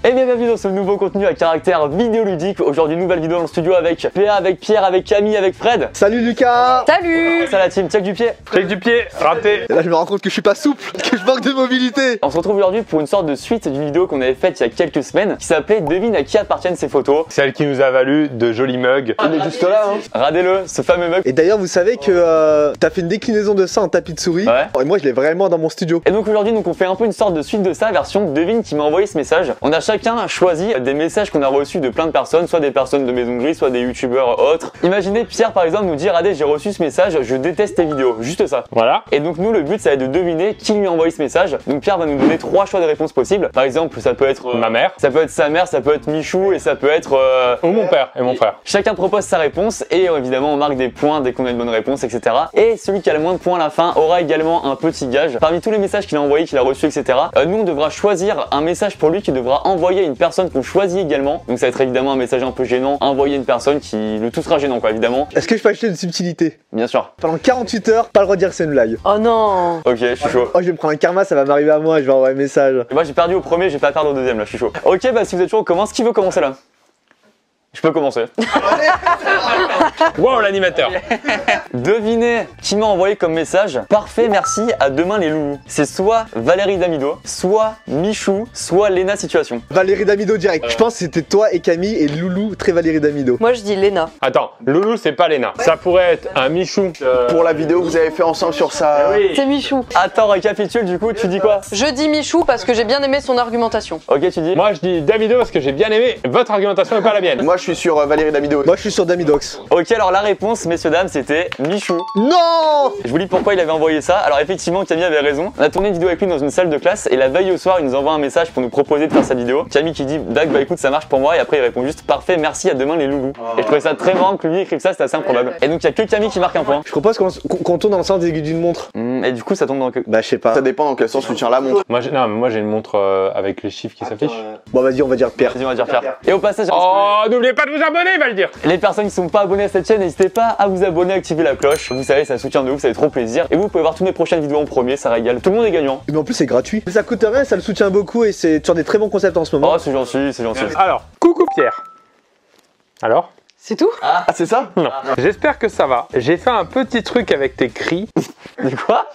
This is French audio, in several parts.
Et bien bienvenue dans ce nouveau contenu à caractère vidéoludique. Aujourd'hui nouvelle vidéo dans le studio avec PA, avec Pierre, avec Camille, avec Fred. Salut Lucas. Salut. Ça la team, check du pied. Check du pied, raté. Et là je me rends compte que je suis pas souple, que je manque de mobilité. On se retrouve aujourd'hui pour une sorte de suite d'une vidéo qu'on avait faite il y a quelques semaines qui s'appelait Devine à qui appartiennent ces photos. Celle qui nous a valu de jolis mugs. On est juste là hein. Radez-le, ce fameux mug. Et d'ailleurs vous savez que t'as fait une déclinaison de ça en tapis de souris. Ouais. Et moi je l'ai vraiment dans mon studio. Et donc aujourd'hui on fait un peu une sorte de suite de ça, version devine qui m'a envoyé ce message. On a chacun choisi des messages qu'on a reçus de plein de personnes, soit des personnes de Maison Grise, soit des youtubeurs autres. Imaginez Pierre par exemple nous dire Radé j'ai reçu ce message, je déteste tes vidéos, juste ça. Voilà. Et donc nous le but ça va être de deviner qui lui a envoyé ce message. Donc Pierre va nous donner 3 choix de réponses possibles. Par exemple ça peut être Ma mère. ça peut être sa mère, ça peut être Michou et ça peut être Ou mon père et mon frère. Chacun propose sa réponse et évidemment on marque des points dès qu'on a une bonne réponse, etc. Et celui qui a le moins de points à la fin aura également un petit gage. Parmi tous les messages qu'il a envoyés, qu'il a reçus, etc. Nous on devra choisir un message pour lui qu'il devra envoyer à une personne qu'on choisit également. Donc ça va être évidemment un message un peu gênant, envoyer à une personne qui le tout sera gênant quoi évidemment. Est-ce que je peux acheter une subtilité? Bien sûr. Pendant 48 heures, pas le droit de dire que c'est une blague. Oh non. Ok, je suis chaud. Oh je vais me prendre un karma, ça va m'arriver à moi, je vais envoyer un message. Moi j'ai perdu au premier, je vais pas perdre au deuxième là, je suis chaud. Ok bah si vous êtes chaud on commence, qui veut commencer là? Je peux commencer. Wow, l'animateur. Devinez qui m'a envoyé comme message. Parfait, merci, à demain les loulous. C'est soit Valérie Damido, soit Michou, soit Léna Situation. Valérie Damido direct. Je pense que c'était toi et Camille et Loulou très Valérie Damido. Moi je dis Léna. Attends, Loulou c'est pas Léna. Ça pourrait être un Michou. Pour la vidéo que vous avez fait ensemble sur ça. C'est Michou. Attends, récapitule du coup, tu dis quoi? Je dis Michou parce que j'ai bien aimé son argumentation. Ok, tu dis? Moi je dis Davido parce que j'ai bien aimé votre argumentation et pas la mienne. Moi je suis sur Valérie Damido. Moi je suis sur Damidox. Ok, alors la réponse, messieurs, dames, c'était Michou. Non. Je vous dis pourquoi il avait envoyé ça. Alors effectivement, Camille avait raison. On a tourné une vidéo avec lui dans une salle de classe et la veille au soir, il nous envoie un message pour nous proposer de faire sa vidéo. Camille qui dit Dag, bah écoute, ça marche pour moi. Et après, il répond juste parfait, merci, à demain les loulous. Et je trouvais ça très marrant que lui écrive ça, c'était assez improbable. Et donc, il y a que Camille qui marque un point. Je propose qu'on tourne dans le sens des aiguilles d'une montre. Et du coup, ça tombe dans que. Bah je sais pas. Ça dépend dans quel sens tu tiens la montre. Moi j'ai une montre avec les chiffres qui s'affichent. Bon vas-y on va dire Pierre. Vas-y, on va dire Pierre. Et au passage, Oh, n'oubliez pas de vous abonner, il va le dire. les personnes qui sont pas abonnées à cette chaîne, n'hésitez pas à vous abonner, à activer la cloche. Vous savez, ça soutient de ouf, ça fait trop plaisir. Et vous pouvez voir toutes mes prochaines vidéos en premier, ça régale. Tout le monde est gagnant. Mais en plus c'est gratuit. Ça coûte rien, ça le soutient beaucoup et c'est sur des très bons concepts en ce moment. Oh, c'est gentil, c'est gentil. Alors, coucou Pierre. Alors? C'est tout? Ah c'est ça? Non. J'espère que ça va. J'ai fait un petit truc avec tes cris De quoi?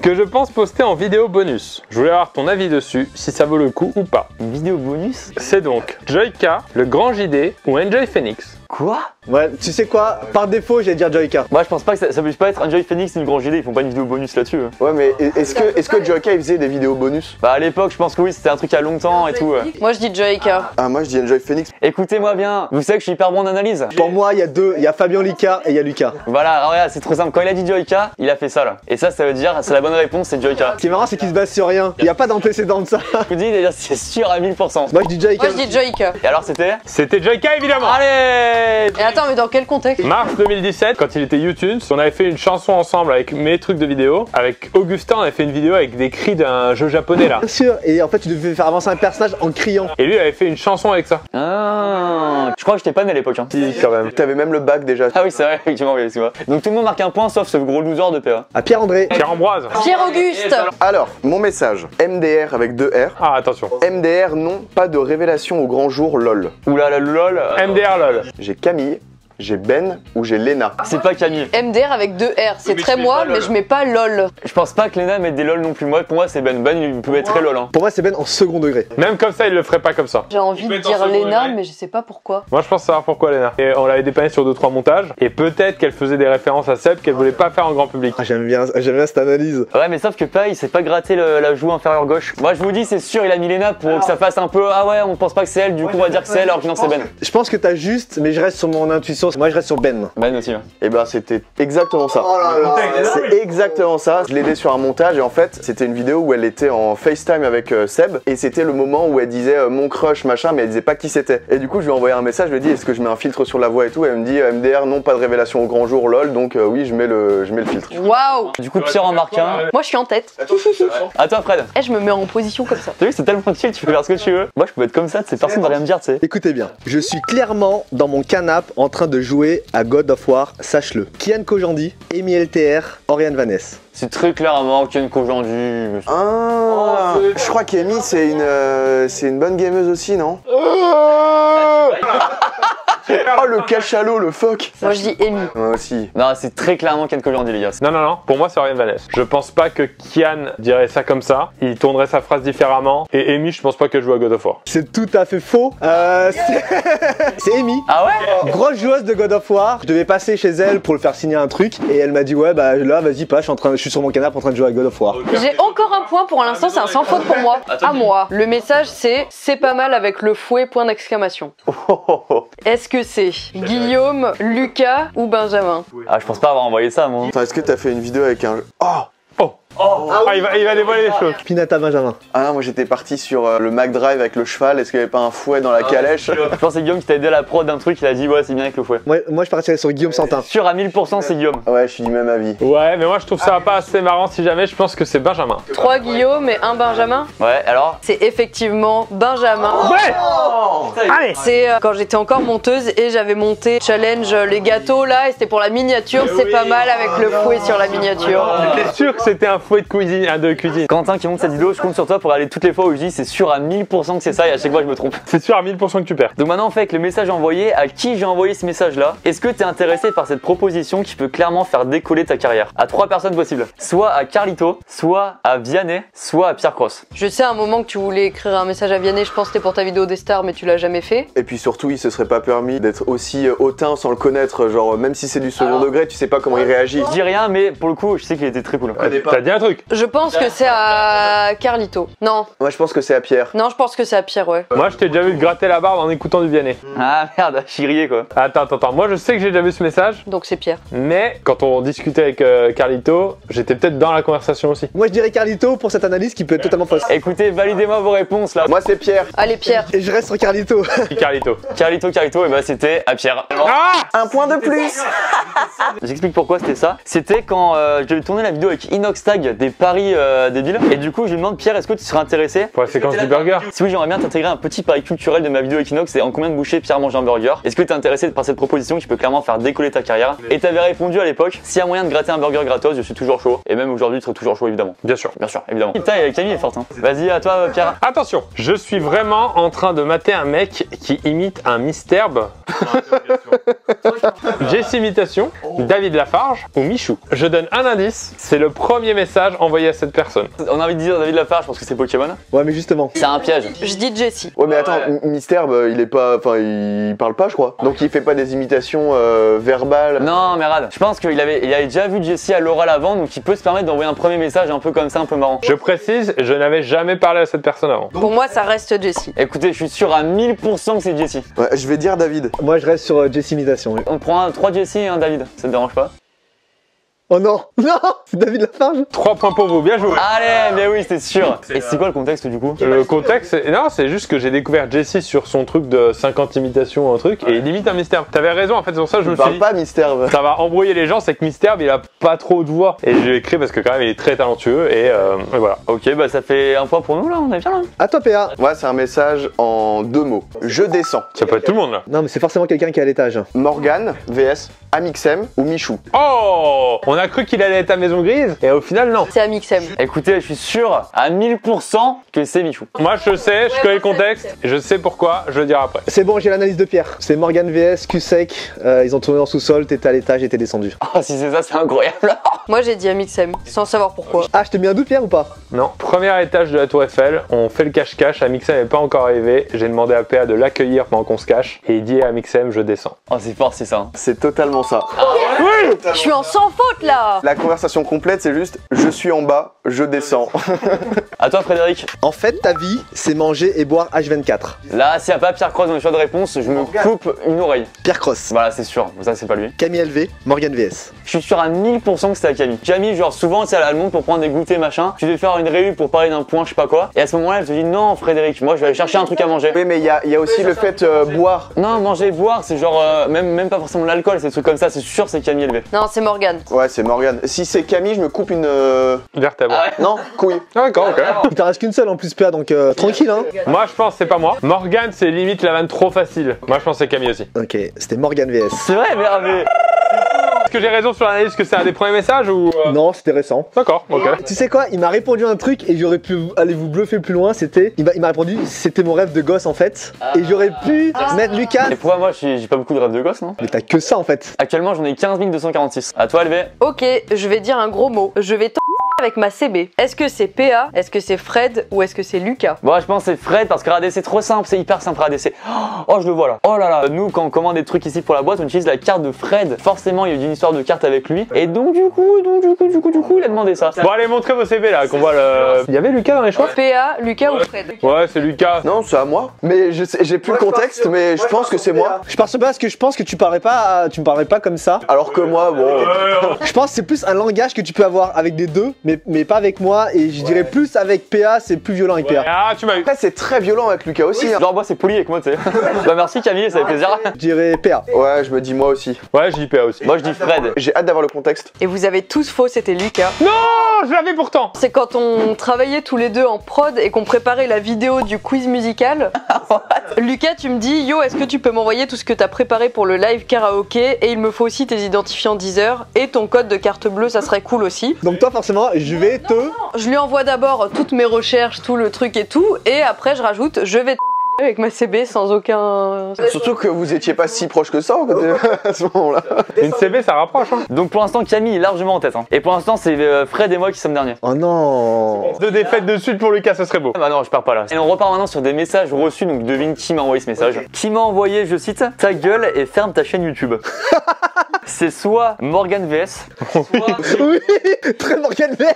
que je pense poster en vidéo bonus. Je voulais avoir ton avis dessus, si ça vaut le coup ou pas. Une vidéo bonus? C'est donc Joyka, le grand JD ou Enjoy Phoenix. Quoi? Ouais, tu sais quoi? Par défaut j'allais dire Joyka. Moi je pense pas que ça puisse pas être Enjoy Phoenix ni le grand GD, ils font pas une vidéo bonus là-dessus. Ouais mais est-ce que Joyka il faisait des vidéos bonus? Bah à l'époque je pense que oui, c'était un truc il y a longtemps et tout. Moi je dis Joyka. Ah moi je dis Enjoy Phoenix. Écoutez-moi bien, vous savez que je suis hyper bon en analyse. Pour moi il y a deux, il y a Fabien Licard et il y a Lucas. Voilà, alors regarde, c'est trop simple. Quand il a dit Joyka, il a fait ça là. Et ça veut dire, c'est la bonne réponse, c'est Joyka. Ce qui est marrant c'est qu'il se base sur rien. Il n'y a pas d'antécédent de ça. Je vous dis, d'ailleurs, c'est sûr à 1000%. Moi je dis Joyka. Moi je dis Joyka. Et alors c'était? C'était Joyka évidemment. Allez! Et attends, mais dans quel contexte? Mars 2017, quand il était YouTube, on avait fait une chanson ensemble avec mes trucs de vidéo. Avec Augustin, on avait fait une vidéo avec des cris d'un jeu japonais là. Bien sûr, et en fait tu devais faire avancer un personnage en criant. Et lui, il avait fait une chanson avec ça. Ah, je crois que j'étais pas né à l'époque. Hein. Si, quand même. T'avais même le bac déjà. Ah oui, c'est vrai, effectivement, oui, excuse-moi. Donc tout le monde marque un point sauf ce gros loser de PA. À Pierre-André. Pierre-Ambroise. Pierre-Auguste. Alors, mon message, MDR avec 2 R. Ah, attention. MDR non, pas de révélation au grand jour lol. Oula la lol. MDR lol. J'ai Camille, j'ai Ben ou j'ai Léna. C'est pas Camille. MDR avec 2 R. C'est mais très tu mets moi, pas mais lol. je mets pas LOL. Je pense pas que Léna mette des lol non plus. Moi, pour moi, c'est Ben. Ben, il peut être très lol. Hein. Pour moi c'est Ben en second degré. Même comme ça, il le ferait pas comme ça. J'ai envie de dire Léna, mais je sais pas pourquoi. Moi, je pense savoir pourquoi, Léna. Et on l'avait dépanné sur 2-3 montages. Et peut-être qu'elle faisait des références à Seb qu'elle voulait pas faire en grand public. Ah, j'aime bien cette analyse. Ouais, mais sauf que PA, il s'est pas gratté la joue inférieure gauche. Moi, je vous dis, c'est sûr, il a mis Léna pour que ça fasse un peu. Ah ouais, on pense pas que c'est elle, du coup, on va dire que c'est elle, alors que non, c'est Ben. Je pense que t'as juste, mais je reste sur mon intuition. Moi je reste sur Ben. Ben aussi. Hein. Et ben c'était exactement ça. C'est exactement ça. Je l'ai aidé sur un montage et en fait c'était une vidéo où elle était en FaceTime avec Seb et c'était le moment où elle disait mon crush machin mais elle disait pas qui c'était. Et du coup je lui ai envoyé un message, je lui ai dit est-ce que je mets un filtre sur la voix et tout et elle me dit MDR non pas de révélation au grand jour lol donc oui je mets le filtre. Waouh. Du coup, Pierre en marque un. Moi je suis en tête. À toi, Fred. Eh, je me mets en position comme ça. T'as vu, c'est tellement chill, tu peux faire ce que tu veux. Moi, je peux être comme ça, personne va rien me dire, tu sais. Écoutez bien, je suis clairement dans mon canapé en train de de jouer à God of War, sache-le. Kian Kojandi, Amy LTR, Oriane Vanessa. C'est très clairement Kian Kojandi. Ah, je crois qu'Amy c'est une bonne gameuse aussi, non? Oh le cachalot, le fuck. Moi je dis Amy. Moi aussi. Non, c'est très clairement Kian Kojandi, les gars. Non, non, non, pour moi c'est Oriane Vanessa. Je pense pas que Kian dirait ça comme ça, il tournerait sa phrase différemment. Et Amy, je pense pas qu'elle joue à God of War. C'est tout à fait faux. C'est Amy. Ah ouais? Grosse joueuse de God of War. Je devais passer chez elle pour le faire signer un truc. Et elle m'a dit ouais bah là vas-y pas, je suis sur mon canapé en train de jouer à God of War. J'ai encore un point pour l'instant, c'est un sans faute pour moi. À moi. Le message c'est pas mal avec le fouet, point d'exclamation. Est-ce que c'est Guillaume, Lucas ou Benjamin? Ah, je pense pas avoir envoyé ça, moi. Attends, est-ce que t'as fait une vidéo avec un... Il va dévoiler les choses. Pinata Benjamin. Ah non, moi j'étais parti sur le Mac Drive avec le cheval, est-ce qu'il y avait pas un fouet dans la calèche? Je pense que c'est Guillaume qui t'a aidé à la prod d'un truc, il a dit ouais, c'est bien avec le fouet. Moi je partirais sur Guillaume Santin. Sûr à 1000%, c'est Guillaume. Ouais, je suis du même avis. Ouais, mais moi je trouve ça pas assez marrant si jamais, je pense que c'est Benjamin. 3 Guillaume et 1 Benjamin. Ouais, alors? C'est effectivement Benjamin. Ouais. Allez. C'est quand j'étais encore monteuse et j'avais monté challenge les gâteaux là et c'était pour la miniature, c'est pas mal avec le fouet sur la miniature. T'es sûr que c'était un fouet de cuisine, de cuisine? Quentin qui monte cette vidéo, je compte sur toi pour aller toutes les fois où je dis c'est sûr à 1000% que c'est ça et à chaque fois je me trompe. C'est sûr à 1000% que tu perds. Donc maintenant on fait avec le message envoyé, à qui j'ai envoyé ce message là. Est-ce que t'es intéressé par cette proposition qui peut clairement faire décoller ta carrière? À 3 personnes possibles. Soit à Carlito, soit à Vianney, soit à Pierre Cross. Je sais à un moment que tu voulais écrire un message à Vianney, je pense que c'était pour ta vidéo des stars mais tu l'as jamais fait. Et puis surtout, il se serait pas permis d'être aussi hautain sans le connaître, genre même si c'est du second degré, tu sais pas comment il réagit. Je dis rien mais pour le coup je sais qu'il était très cool. T'as dit un truc? Je pense que c'est à Carlito. Non. Moi je pense que c'est à Pierre. Non, je pense que c'est à Pierre, ouais. Moi je t'ai déjà vu te gratter la barbe en écoutant du Vianney. Ah merde, chirier quoi. Attends, moi je sais que j'ai déjà vu ce message, Donc c'est Pierre. mais quand on discutait avec Carlito, j'étais peut-être dans la conversation aussi. Moi je dirais Carlito pour cette analyse qui peut être totalement fausse. Écoutez, validez-moi vos réponses là. Moi c'est Pierre. Allez Pierre. Et je reste sur Carlito. Carlito. Carlito, et bah c'était à Pierre. Ah! Un point de plus. J'explique pourquoi c'était ça. C'était quand je devais tourner la vidéo avec Inoxtag des paris débiles. Et du coup, je lui demande, Pierre, est-ce que tu serais intéressé Pour la séquence du burger. Si oui, j'aimerais bien t'intégrer un petit pari culturel de ma vidéo avec Inox. C'est en combien de bouchées Pierre mange un burger. Est-ce que t'es intéressé par cette proposition qui peut clairement faire décoller ta carrière? Et t'avais répondu à l'époque, s'il y a moyen de gratter un burger gratos, je suis toujours chaud. Et même aujourd'hui, tu serais toujours chaud, évidemment. Bien sûr. Bien sûr, évidemment. Putain, Camille est forte. Hein. Vas-y, à toi, Pierre. Attention, je suis vraiment en train de mater un mec qui imite un Misterbe. Jesse Imitation, David Lafarge ou Michou. Je donne un indice, c'est le premier message envoyé à cette personne. On a envie de dire David Lafarge, je pense que c'est Pokémon. Ouais mais justement. C'est un piège. Je dis Jessie. Ouais mais attends, Mister, il est pas, enfin il parle pas je crois. Donc il fait pas des imitations verbales. Non, mais rade. Je pense qu'il avait déjà vu Jessie à l'oral avant, donc il peut se permettre d'envoyer un premier message un peu comme ça, un peu marrant. Je précise, je n'avais jamais parlé à cette personne avant. Pour moi, ça reste Jessie. Écoutez, je suis sûr à 1000% que c'est Jessie. Ouais, je vais dire David. Moi je reste sur Jesse Imitation. Oui. On prend 3 Jessie et un David, ça te dérange pas? Oh non. Non. C'est David Lafarge. 3 points pour vous, bien joué. Allez, mais oui, c'était sûr. Et c'est quoi le contexte du coup? Le contexte, non, c'est juste que j'ai découvert Jessie sur son truc de 50 imitations, un truc, et il imite un Misterbe. T'avais raison, en fait, c'est pour ça que je me Il suis parle dit, pas Mister. ça va embrouiller les gens, c'est que Misterbe, il a pas trop de voix. Et je l'ai écrit parce que quand même, il est très talentueux, et voilà. Ok, bah ça fait un point pour nous là, on est bien là. À toi PA. Moi c'est un message en 2 mots. Je descends. Ça peut être tout le monde, là. Non mais c'est forcément quelqu'un qui est à l'étage. Morgane, VS, Amixem ou Michou. Oh! On a cru qu'il allait être à Maison Grise, et au final, non. C'est Amixem. Écoutez, je suis sûr à 1000% que c'est Michou. Moi, je sais, je connais le contexte, et je sais pourquoi, je le dirai après. C'est bon, j'ai l'analyse de Pierre. C'est Morgan VS, Q-Sec. Ils ont tourné en sous-sol, t'étais à l'étage et t'es descendu. Oh, si c'est ça, c'est incroyable. Moi, j'ai dit Amixem, sans savoir pourquoi. Ah, je t'ai mis un doute Pierre ou pas? Non. Premier étage de la Tour Eiffel, on fait le cache-cache, Amixem n'est pas encore arrivé, j'ai demandé à PA de l'accueillir pendant qu'on se cache, et il dit à Amixem, je descends. Oh, c'est fort, c'est ça. Hein. C'est totalement ça. Je suis en sans faute là. La conversation complète c'est juste je suis en bas, je descends. À toi, Frédéric. En fait, ta vie, c'est manger et boire H24. Là, s'il n'y a pas Pierre Cross dans le choix de réponse, je me coupe une oreille. Pierre Cross. Voilà, c'est sûr. Ça, c'est pas lui. Camille LV, Morgan VS. Je suis sûr à 1000% que c'était à Camille. Camille, genre, souvent, c'est à l'allemande pour prendre des goûters, machin. Tu devais faire une réu pour parler d'un point, je sais pas quoi. Et à ce moment-là, elle te dit non, Frédéric, moi, je vais aller chercher un truc à manger. Oui mais il y a aussi le fait boire. Non, manger, boire, c'est genre, même pas forcément l'alcool, c'est des trucs comme ça, c'est sûr, c'est Camille élevé. Non, c'est Morgane. Ouais, c'est Morgane. Si c'est Camille, je me coupe une. Vertèbre. Ah ouais. Non, couille. Ah, d'accord, ok. Il t'en reste qu'une seule en plus, PA, donc tranquille, hein. Moi, je pense que c'est pas moi. Morgane, c'est limite la vanne trop facile. Moi, je pense que c'est Camille aussi. Ok, c'était Morgane VS. C'est vrai, mais. Est-ce que j'ai raison sur l'analyse que c'est un des premiers messages ou. Non, c'était récent. D'accord, ok. Tu sais quoi, il m'a répondu un truc et j'aurais pu aller vous bluffer plus loin, c'était... Il m'a répondu, c'était mon rêve de gosse en fait. Et j'aurais pu mettre Lucas... Et pourquoi moi, j'ai pas beaucoup de rêves de gosse, non? Mais t'as que ça en fait. Actuellement, j'en ai 15 246. À toi, élevé. Ok, je vais dire un gros mot. Je vais avec ma CB. Est-ce que c'est PA, est-ce que c'est Fred ou est-ce que c'est Lucas? Bon, je pense que c'est Fred parce que regardez, c'est trop simple, c'est hyper simple ADC. Oh, je le vois là. Oh là là. Nous, quand on commande des trucs ici pour la boîte, on utilise la carte de Fred. Forcément, il y a eu une histoire de carte avec lui. Et donc, du coup, il a demandé ça. Bon, allez, montrez vos CV là, qu'on voit le. Il y avait Lucas dans les choix? PA, Lucas ou Fred? Ouais, c'est Lucas. Non, c'est à moi. Mais j'ai plus le contexte, mais je pense que c'est moi. Je pense pas parce que je pense que tu me parlerais pas comme ça. Alors que moi, bon. Je pense que c'est plus un langage que tu peux avoir avec des deux, mais pas avec moi. Et je dirais plus avec PA, c'est plus violent avec PA. Ah, tu m'as eu. Après, c'est très violent avec Lucas aussi. Hein. Genre, moi, c'est poli avec moi, tu sais. Bah, merci Camille, ça fait plaisir. Je dirais PA. Ouais, je me dis moi aussi. Ouais, j'ai PA aussi. Moi, je dis Fred. J'ai hâte d'avoir le contexte. Et vous avez tous faux, c'était Lucas. Non, je l'avais pourtant. C'est quand on travaillait tous les deux en prod et qu'on préparait la vidéo du quiz musical. Lucas, tu me dis, yo, est-ce que tu peux m'envoyer tout ce que t'as préparé pour le live karaoké et il me faut aussi tes identifiants Deezer et ton code de carte bleue, ça serait cool aussi. Donc toi forcément, je vais te... Je lui envoie d'abord toutes mes recherches, tout le truc et tout, et après je rajoute, je vais avec ma CB sans aucun... Surtout que vous étiez pas si proche que ça à ce moment-là. Une CB, ça rapproche. Hein. Donc, pour l'instant, Camille est largement en tête. Hein. Et pour l'instant, c'est Fred et moi qui sommes derniers. Oh non. 2 défaites de suite pour Lucas, ce serait beau. Ah bah non, je pars pas là. Et on repart maintenant sur des messages reçus. Donc, devine qui m'a envoyé ce message. Qui m'a envoyé, je cite, ta gueule et ferme ta chaîne YouTube. C'est soit Morgane VS, Oui, très Morgane VS.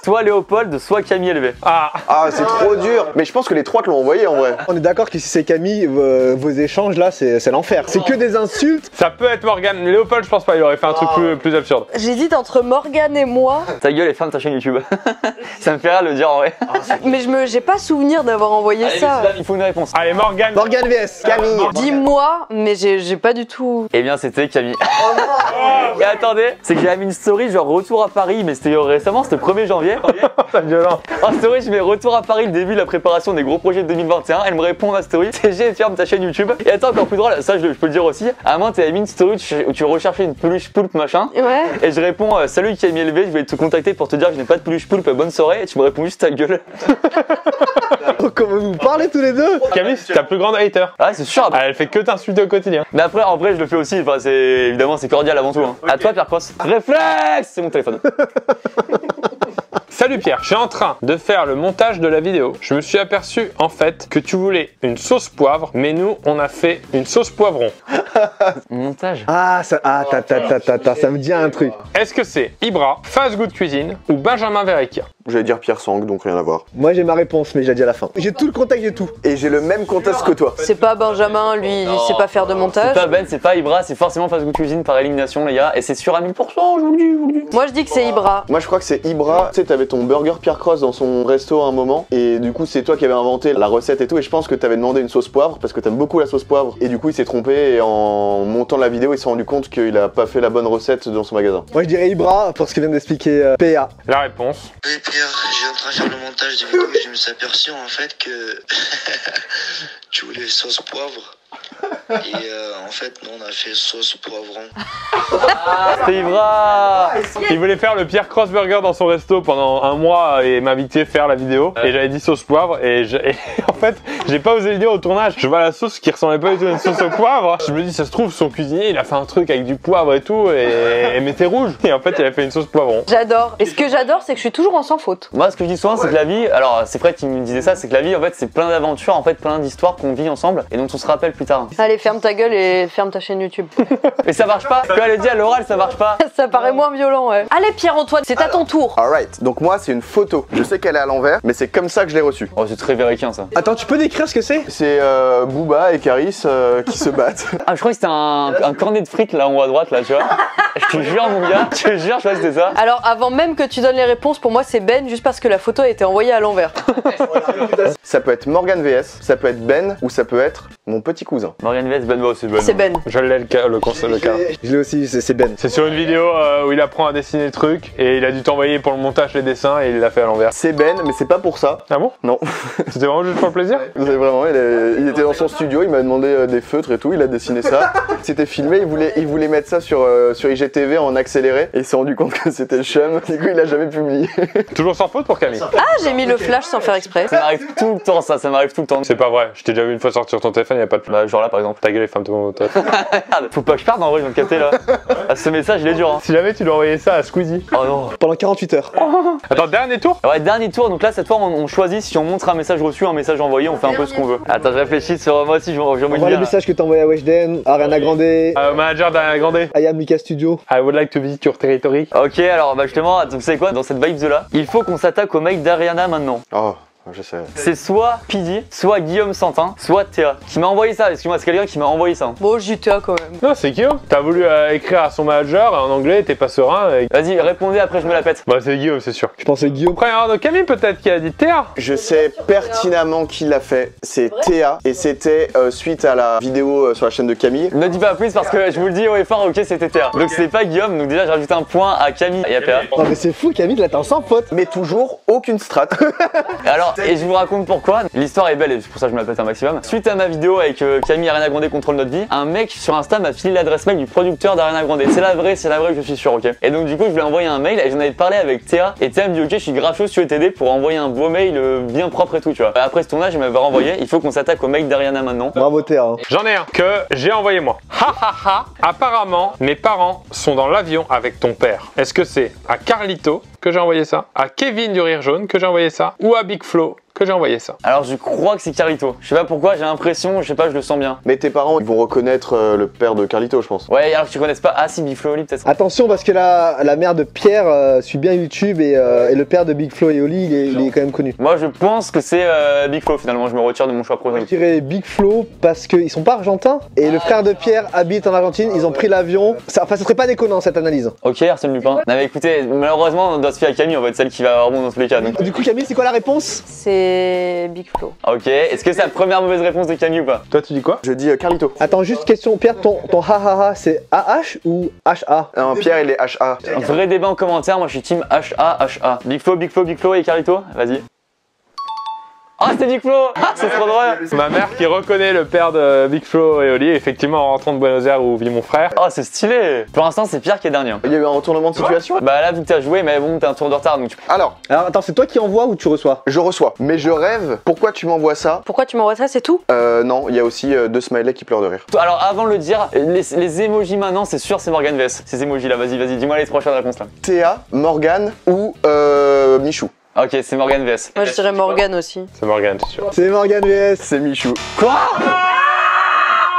soit Léopold, soit Camille LV. Ah, C'est trop dur. Mais je pense que les trois te l'ont envoyé en vrai. On est d'accord que si c'est Camille, vos échanges là, c'est l'enfer. C'est que des insultes. ça peut être Morgane. Léopold, je pense pas, il aurait fait un truc plus absurde. J'hésite entre Morgane et moi, Ta gueule et ferme ta chaîne YouTube. Ça me fait rire de le dire en vrai. mais j'ai pas souvenir d'avoir envoyé Allez, ça. mais il faut une réponse. Allez, Morgane. Morgane VS. Camille. Dis-moi, mais j'ai pas du tout... Eh bien, c'était Camille. Et attendez, c'est que j'ai mis une story genre retour à Paris, mais c'était récemment, c'était le 1er janvier. C'est violent. En story, je mets retour à Paris, le début de la préparation des gros projets de 2021. Elle me répond à ma story, TG, ferme ta chaîne YouTube. Et attends, encore plus drôle, ça je peux le dire aussi. À un moment, t'avais mis une story où tu recherchais une peluche poulpe machin. Ouais. Et je réponds, salut Camille élevé, je vais te contacter pour te dire que je n'ai pas de peluche poulpe, bonne soirée. Et tu me réponds juste ta gueule. Comment vous parlez tous les deux? Camille, c'est ta plus grande hater. Ah, c'est sûr. Elle fait que t'insulter au quotidien. Mais après, en vrai, je le fais aussi. Enfin, c'est évidemment, c'est cordial avant tout. Hein. À toi, Pierre Cross. Réflexe, c'est mon téléphone. Salut Pierre, je suis en train de faire le montage de la vidéo. Je me suis aperçu en fait que tu voulais une sauce poivre, mais nous on a fait une sauce poivron. Montage. Ah, ça me dit un truc. Est-ce que c'est Ibra, Fast Good Cuisine ou Benjamin Verrecchia? J'allais dire Pierre Sang, donc rien à voir. Moi j'ai ma réponse, mais je l'ai dit à la fin. J'ai tout le contexte, j'ai tout. Et j'ai le même contexte que toi. C'est pas Benjamin, lui, il sait pas faire de C'est montage. pas Ben, c'est pas Ibra, c'est forcément Fast Good Cuisine par élimination, les gars. Et c'est sûr à 1000%, je vous le dis, je vous le dis. Moi je dis que c'est Ibra. Moi je crois que c'est Ibra. Tu sais, t'avais ton burger Pierre Cross dans son resto à un moment. Et du coup, c'est toi qui avais inventé la recette et tout. Et je pense que t'avais demandé une sauce poivre parce que t'aimes beaucoup la sauce poivre. Et du coup, il s'est trompé. Et en montant la vidéo, il s'est rendu compte qu'il a pas fait la bonne recette dans son magasin. Moi je dirais Ibra pour ce que vient d'expliquer PA. La réponse. Oui Pierre, j'ai en train de faire le montage de vidéo et je me suis aperçu en fait que tu voulais sauce poivre. Et en fait, nous on a fait sauce poivron. C'est Ibra. Il voulait faire le Pierre Cross Burger dans son resto pendant un mois et m'inviter faire la vidéo. Et j'avais dit sauce poivre et en fait, j'ai pas osé le dire au tournage. Je vois la sauce qui ressemblait pas du tout à une sauce au poivre. Je me dis, ça se trouve, son cuisinier, il a fait un truc avec du poivre et tout et mettez rouge. Et en fait, il a fait une sauce poivron. J'adore. Et ce que j'adore, c'est que je suis toujours en sans faute. Moi, ce que je dis souvent, c'est que la vie, alors c'est Fred qui me disait ça, c'est que la vie, en fait, c'est plein d'aventures, en fait, plein d'histoires qu'on vit ensemble et dont on se rappelle plus tard. Allez, ferme ta gueule et ferme ta chaîne YouTube. Mais ça marche pas. Quand elle est dit à l'oral, ça marche pas. Ça paraît moins violent, ouais. Allez, Pierre-Antoine, c'est à ton tour. Alright, donc moi c'est une photo. Je sais qu'elle est à l'envers, mais c'est comme ça que je l'ai reçue. Oh, c'est très véricain ça. Attends, tu peux décrire ce que c'est? C'est Booba et Caris qui se battent. Ah, je crois que c'était un cornet de frites là en haut à droite là, tu vois. Je te jure, mon gars, je te jure, je crois que c'était ça. Alors, avant même que tu donnes les réponses, pour moi, c'est Ben, juste parce que la photo a été envoyée à l'envers. Ça peut être Morgane VS, ça peut être Ben ou ça peut être Mon petit cousin. Morgan vs Ben, c'est Ben. C'est Ben. Je l'ai le cas. Je l'ai aussi, c'est Ben. C'est sur une vidéo où il apprend à dessiner le truc et il a dû t'envoyer pour le montage les dessins et il l'a fait à l'envers. C'est Ben, mais c'est pas pour ça. Ah bon? Non. C'était vraiment juste pour le plaisir? Vous savez vraiment, il était dans son studio, il m'a demandé des feutres et tout, il a dessiné ça. C'était filmé, il voulait mettre ça sur IGTV en accéléré et il s'est rendu compte que c'était chum. Du coup, il a jamais publié. Toujours sans faute pour Camille? Ah, j'ai mis le flash sans faire exprès. Ça m'arrive tout le temps, ça m'arrive tout le temps. C'est pas vrai, je t'ai déjà vu une fois sortir sur ton téléphone, y a pas de Bah, genre là par exemple. Ta gueule, ferme ton téléphone. Regarde, faut pas que je parte en vrai, je viens de capter là. Ah, ce message il est dur hein. Si jamais tu dois envoyer ça à Squeezie. Oh non. Pendant 48 heures. Attends, dernier tour? Ouais, dernier tour, donc là cette fois on choisit si on montre un message reçu, un message envoyé, on fait un peu ce qu'on veut. Attends, je réfléchis sur moi aussi, j'ai envie de Envoie les dire. messages que t'as envoyé à Weshden, à Ariana Grande, Manager d'Ariana Grande. Ayam Mika Studio. I would like to visit your territory. Ok, alors bah justement, vous savez quoi, dans cette vibe là, il faut qu'on s'attaque au mec d'Ariana maintenant. Oh, je sais. C'est soit Pidi, soit Guillaume Santin, soit Théa qui m'a envoyé ça. Excuse-moi, c'est quelqu'un qui m'a envoyé ça. Bon, JTA quand même. Non, c'est Guillaume. T'as voulu écrire à son manager en anglais, t'es pas serein. Vas-y, répondez après, je me la pète. Bah, c'est Guillaume, c'est sûr. Je pensais Guillaume. Après, il y a Camille peut-être qui a dit Théa. Je sais pertinemment qui l'a fait, c'est Théa et c'était suite à la vidéo sur la chaîne de Camille. Ne dis pas plus parce que je vous le dis haut et fort, ok, c'était Théa. Donc c'est pas Guillaume, donc déjà j'ai rajouté un point à Camille et à Théa. Non mais c'est fou Camille, là t'es en sans faute. Mais toujours aucune strat. Alors, et je vous raconte pourquoi. L'histoire est belle et c'est pour ça que je me la pète un maximum. Suite à ma vidéo avec Camille et Ariana Grande contrôle notre vie, un mec sur Insta m'a filé l'adresse mail du producteur d'Ariana Grande. C'est la vraie, je suis sûr, ok. Et donc du coup, je lui ai envoyé un mail et j'en avais parlé avec Théa. Et Théa me dit, ok, je suis grave chaud, si tu veux t'aider pour envoyer un beau mail bien propre et tout, tu vois. Après ce tournage, il m'avait renvoyé, il faut qu'on s'attaque au mec d'Ariana maintenant. Bravo Théa. Hein. J'en ai un que j'ai envoyé moi. Ha ha ha. Apparemment, mes parents sont dans l'avion avec ton père. Est-ce que c'est à Carlito que j'ai envoyé ça, à Kevin du Rire Jaune que j'ai envoyé ça, ou à Big Flo que j'ai envoyé ça? Alors je crois que c'est Carlito. Je sais pas pourquoi, j'ai l'impression, je sais pas, je le sens bien. Mais tes parents ils vont reconnaître le père de Carlito, je pense. Ouais, alors que tu connaisses pas. Ah si, Big Flo et Oli peut-être. Attention parce que la mère de Pierre suit bien YouTube et le père de Big Flo et Oli il est quand même connu. Moi je pense que c'est Big Flo finalement, je me retire de mon choix Je prochain. dirais Big Flo parce qu'ils sont pas argentins et le frère de Pierre habite en Argentine, ils ont pris l'avion. Enfin, ce serait pas déconnant cette analyse. Ok, Arsène Lupin. Non mais écoutez, malheureusement on doit se fier à Camille, on va être celle qui va avoir bon dans tous les cas. Donc. Du coup, Camille, c'est quoi la réponse? C'est Big Flo. Ok, est-ce que c'est la première mauvaise réponse de Camille ou pas? Toi, tu dis quoi? Je dis Carlito. Attends, juste question, Pierre, ton ha ha ha, c'est AH ou HA? Non, Pierre il est HA. Vrai débat en commentaire, moi je suis team HA. Big Flo et Carlito, vas-y. Ah, c'était Big Flo! Ah, c'est trop drôle! Ma mère qui reconnaît le père de Big Flo et Oli, effectivement en rentrant de Buenos Aires où vit mon frère. Oh, c'est stylé! Pour l'instant, c'est Pierre qui est dernier. Il y a eu un retournement de situation. Bah là, vu que t'as joué, mais bon, t'as un tour de retard donc tu. Alors, Alors, attends, c'est toi qui envoies ou tu reçois? je reçois. Mais je rêve. Pourquoi tu m'envoies ça? Pourquoi tu m'envoies ça, c'est tout? Non, il y a aussi deux smileys qui pleurent de rire. Alors, avant de le dire, les emojis maintenant, c'est sûr, c'est Morgan VS. Ces emojis là, vas-y, dis-moi les trois choix de réponse là. Théa, Morgane ou Michou? Ok, c'est Morgan VS. Moi je dirais Morgan aussi. C'est Morgan, c'est sûr. C'est Morgan VS. C'est Michou. Quoi?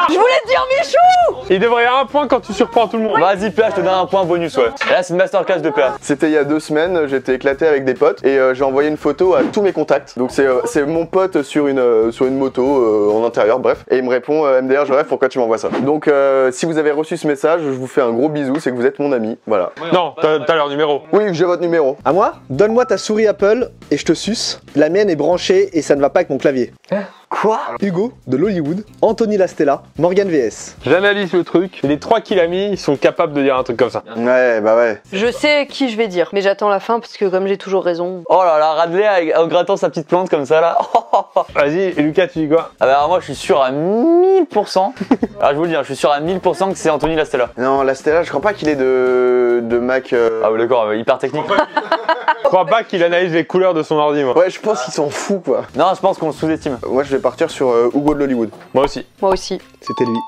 Je voulais te dire Michou! Il devrait y avoir un point quand tu surprends tout le monde. Vas-y, PA, je te donne un point bonus, ouais. Et là, c'est une masterclass de PA. C'était il y a 2 semaines, j'étais éclaté avec des potes et j'ai envoyé une photo à tous mes contacts. Donc c'est mon pote sur une moto en intérieur, bref. Et il me répond MDR, je rêve, pourquoi tu m'envoies ça? Donc si vous avez reçu ce message, je vous fais un gros bisou, c'est que vous êtes mon ami. Voilà. Non, t'as leur numéro. Oui, j'ai votre numéro. À moi? Donne-moi ta souris Apple et je te suce. La mienne est branchée et ça ne va pas avec mon clavier. Quoi? Hugo de l'Hollywood, Anthony Lastella, Morgan VS. J'analyse le truc. Les 3 qu'il a mis, ils sont capables de dire un truc comme ça. Ouais, bah ouais. Je sais qui je vais dire, mais j'attends la fin parce que comme j'ai toujours raison. Oh là là, Radley en grattant sa petite plante comme ça là. Vas-y, Lucas, tu dis quoi? Ah bah alors moi je suis sûr à 1000%. Alors je vous le dis, je suis sûr à 1000% que c'est Anthony Lastella. Non, la Stella, je crois pas qu'il est de Mac. Ah ouais d'accord, hyper technique. Je crois pas qu'il analyse les couleurs de son ordi, moi. Ouais, je pense qu'il s'en fout quoi. Non, je pense qu'on le sous-estime. Moi, je vais partir sur Hugo de l'Hollywood. Moi aussi. Moi aussi. C'était lui.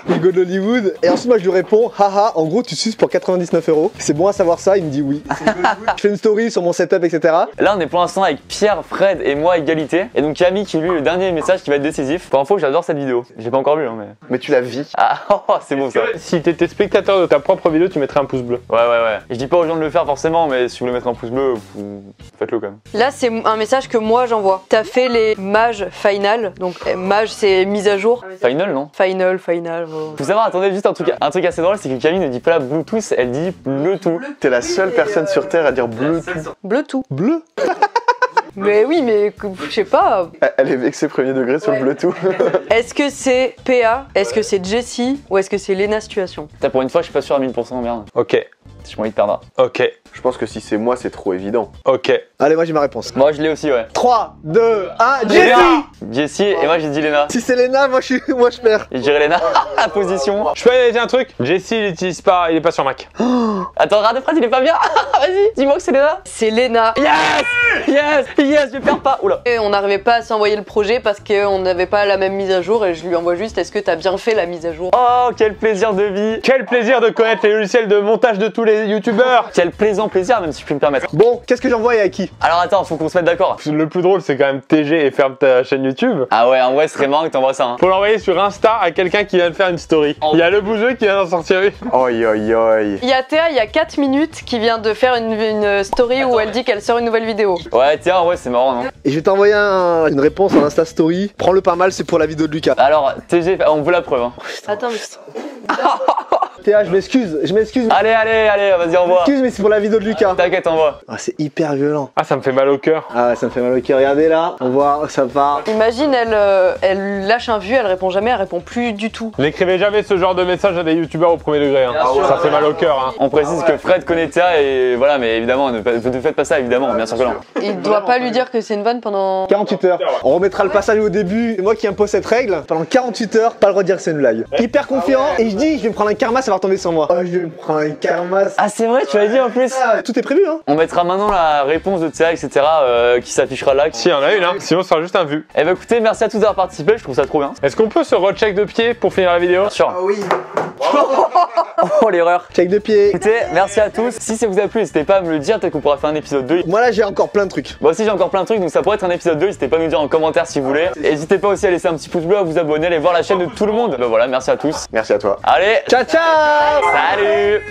Hugo de l'Hollywood. Et ensuite, moi, je lui réponds, haha, en gros, tu suces pour 99 €. C'est bon à savoir ça. Il me dit oui. Je fais une story sur mon setup, etc. Là on est pour l'instant avec Pierre, Fred et moi égalité. Et donc Camille qui lui le dernier message qui va être décisif. Pour info, j'adore cette vidéo. J'ai pas encore vu hein mais. Mais tu la vis. Ah c'est beau ça. Si t'étais spectateur de ta propre vidéo, tu mettrais un pouce bleu. Ouais. Et je dis pas aux gens de le faire forcément, mais si vous voulez mettre un pouce bleu, faites-le quand même. Là c'est un message que moi j'envoie. T'as fait les mages final, donc mage c'est mise à jour. Final non? Final. Faut savoir, attendez juste un truc assez drôle, c'est que Camille ne dit pas la Bluetooth, elle dit Bluetooth. T'es la seule personne sur Terre à dire Bluetooth. Bleu tout. Bleu. Mais oui, mais je sais pas. Elle est vexée premier degré sur le Bluetooth. Est-ce que c'est PA? Est-ce que c'est Jessie? Ou est-ce que c'est Lena Situation? Putain, pour une fois, je suis pas sûr à 1000%, merde. Ok, J'ai envie de perdre. ok, Je pense que si c'est moi, c'est trop évident. ok. Allez, moi j'ai ma réponse. Moi, je l'ai aussi, ouais. 3, 2, 1, Jessie. Jessie, et moi, j'ai dit Lena. Si c'est Lena, moi je perds. Et je dirais Lena. La position. Je peux aller dire un truc? Jesse, il utilise pas, il est pas sur Mac. Attends, rate de phrase, il est pas bien. Vas-y, dis-moi que c'est Lena. C'est Lena. Yes! Yes! Yes! Je perds pas. Oula. Et on n'arrivait pas à s'envoyer le projet parce qu'on n'avait pas la même mise à jour et je lui envoie juste est-ce que t'as bien fait la mise à jour? Oh, quel plaisir de vie. Quel plaisir de connaître les logiciels de montage de tous les youtubeurs. Quel plaisant plaisir, même si je puis me permettre. Bon, qu'est-ce que j'envoie et à qui? Alors attends, faut qu'on se mette d'accord. Le plus drôle, c'est quand même TG et ferme ta chaîne YouTube. Ah ouais, en vrai, ce serait marrant que t'envoies ça. Hein. Faut l'envoyer sur Insta à quelqu'un qui vient de faire une story. Il y a le bouseux qui vient d'en sortir une. Oi, oi, oi. Il y a Théa, il y a 4 minutes, qui vient de faire une story où elle dit qu'elle sort une nouvelle vidéo. Ouais, tiens, en vrai, c'est marrant, non? Et je vais t'envoyer une réponse en Insta Story. Prends-le pas mal, c'est pour la vidéo de Lucas. Alors, TG, on veut la preuve. Hein. Attends, mais... Théa, je m'excuse. Allez, vas-y, envoie. Excuse, mais c'est pour la vidéo de Lucas. T'inquiète, envoie. Ah, c'est hyper violent. Ah, ça me fait mal au cœur. Ah ouais, ça me fait mal au cœur. Regardez là, on voit, ça part. Imagine, elle lâche un vu, elle répond jamais, elle répond plus du tout. N'écrivez jamais ce genre de message à des youtubeurs au premier degré. Hein. Ça fait mal au cœur. Hein. On précise que Fred connaît Théa et voilà, mais évidemment, ne faites pas ça, évidemment, bien sûr que non. Il doit pas lui dire que c'est une vanne pendant... 48 heures. On remettra le passage au début. C'est moi qui impose cette règle. Pendant 48 heures, pas le droit de dire que c'est une blague. Hyper confiant. Et je dis, je vais me prendre un karma, ça va retomber sur moi. Oh, je vais me prendre un karma. Ah, c'est vrai, tu l'as dit en plus. Tout est prévu, hein. On mettra maintenant la réponse de Théa, etc. Qui s'affichera là. Si, il y en a une, hein. Sinon, ce sera juste un vu. Eh bah écoutez, merci à tous d'avoir participé, je trouve ça trop bien. Est-ce qu'on peut se recheck de pied pour finir la vidéo? Bien sûr. oui. Oh l'erreur. Check de pied. Écoutez, merci à tous. Si ça vous a plu, n'hésitez pas à me le dire, peut-être qu'on pourra faire un épisode 2. Moi là, j'ai encore plein de trucs. Moi aussi j'ai encore plein de trucs, donc ça pourrait être un épisode 2, n'hésitez pas à nous dire en commentaire si vous voulez. N'hésitez pas aussi à laisser un petit pouce bleu, à vous abonner, à aller voir la chaîne de tout le monde. Bah voilà, merci à tous. Merci à toi. Allez, Ciao, ciao. salut.